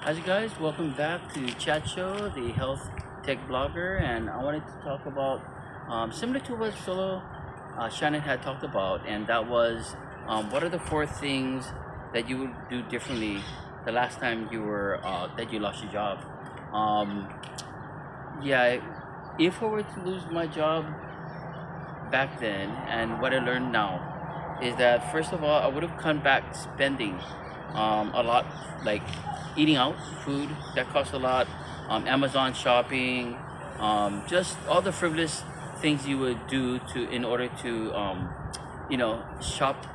Hi guys, welcome back to Chat Show, the health tech blogger, and I wanted to talk about similar to what Solo Shannon had talked about, and that was what are the four things that you would do differently the last time you were that you lost your job. Um, yeah, if I were to lose my job back then, and what I learned now is that first of all, I would have cut back spending a lot, like eating out, food that costs a lot, Amazon shopping, just all the frivolous things you would do to in order to, shop,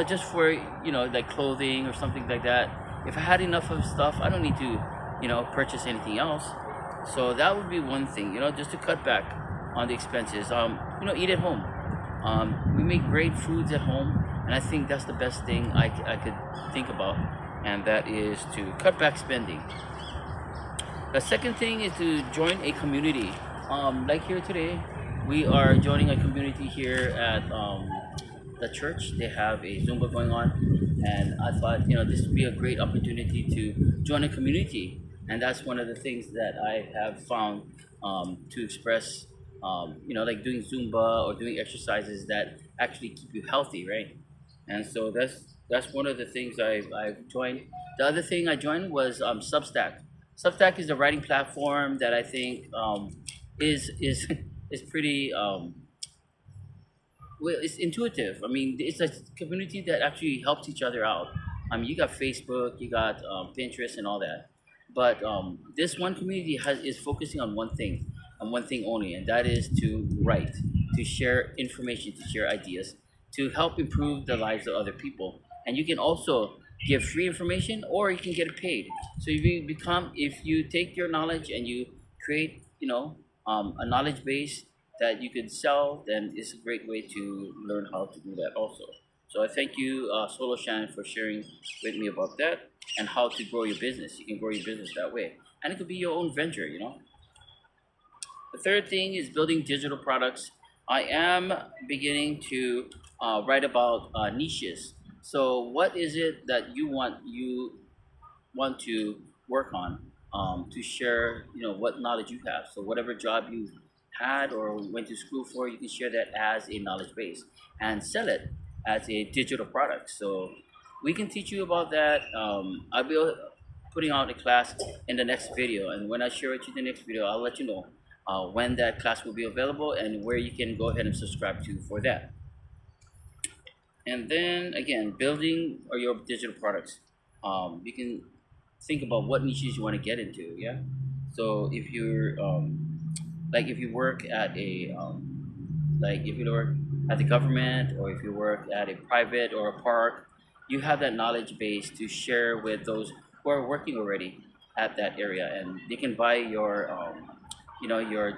just for like clothing or something like that. If I had enough of stuff, I don't need to, purchase anything else. So that would be one thing, just to cut back on the expenses. Eat at home. We make great foods at home, and I think that's the best thing I could think about, and that is to cut back spending. The second thing is to join a community. Like here today, we are joining a community here at the church. They have a Zumba going on, and I thought, this would be a great opportunity to join a community, and that's one of the things that I have found to express. Like doing Zumba or doing exercises that actually keep you healthy, right? And so that's one of the things I've joined. The other thing I joined was Substack. Substack is a writing platform that I think is is pretty well, it's intuitive. I mean, it's a community that actually helps each other out. You got Facebook, you got Pinterest, and all that, but this one community is focusing on one thing and one thing only, and that is to write, to share information, to share ideas, to help improve the lives of other people. And you can also give free information, or you can get it paid. So if you take your knowledge and you create, a knowledge base that you could sell, then it's a great way to learn how to do that also. So I thank you, Solo Shannon, for sharing with me about that and how to grow your business. You can grow your business that way, and it could be your own venture. The third thing is building digital products. I am beginning to write about niches. So, what is it that you want to work on to share? What knowledge you have. So, whatever job you had or went to school for, you can share that as a knowledge base and sell it as a digital product. So, we can teach you about that. I'll be putting out a class in the next video, and when I share it to the next video, I'll let you know when that class will be available and where you can go ahead and subscribe to for that. And then again, building or your digital products. You can think about what niches you want to get into. Yeah. So if you're like if you work at a like if you work at the government, or if you work at a private or a park, you have that knowledge base to share with those who are working already at that area, and they can buy your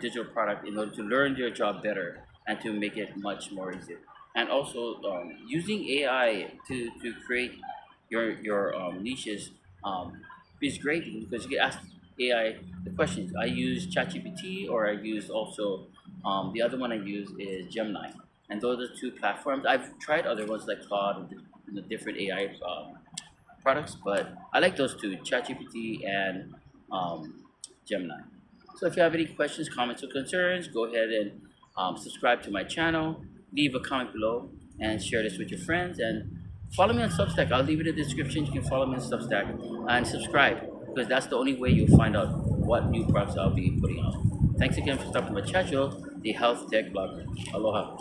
digital product in order to learn your job better and to make it much more easier. And also using AI to create your niches is great, because you can ask AI the questions. I use ChatGPT, or I use also the other one I use is Gemini, and those are two platforms. I've tried other ones like Claude and the different AI products, but I like those two, ChatGPT and Gemini. So if you have any questions, comments, or concerns, go ahead and subscribe to my channel, leave a comment below, and share this with your friends. And follow me on Substack. I'll leave it in the description. You can follow me on Substack and subscribe, because that's the only way you'll find out what new products I'll be putting out. Thanks again for stopping by Chat Show, the health tech blogger. Aloha.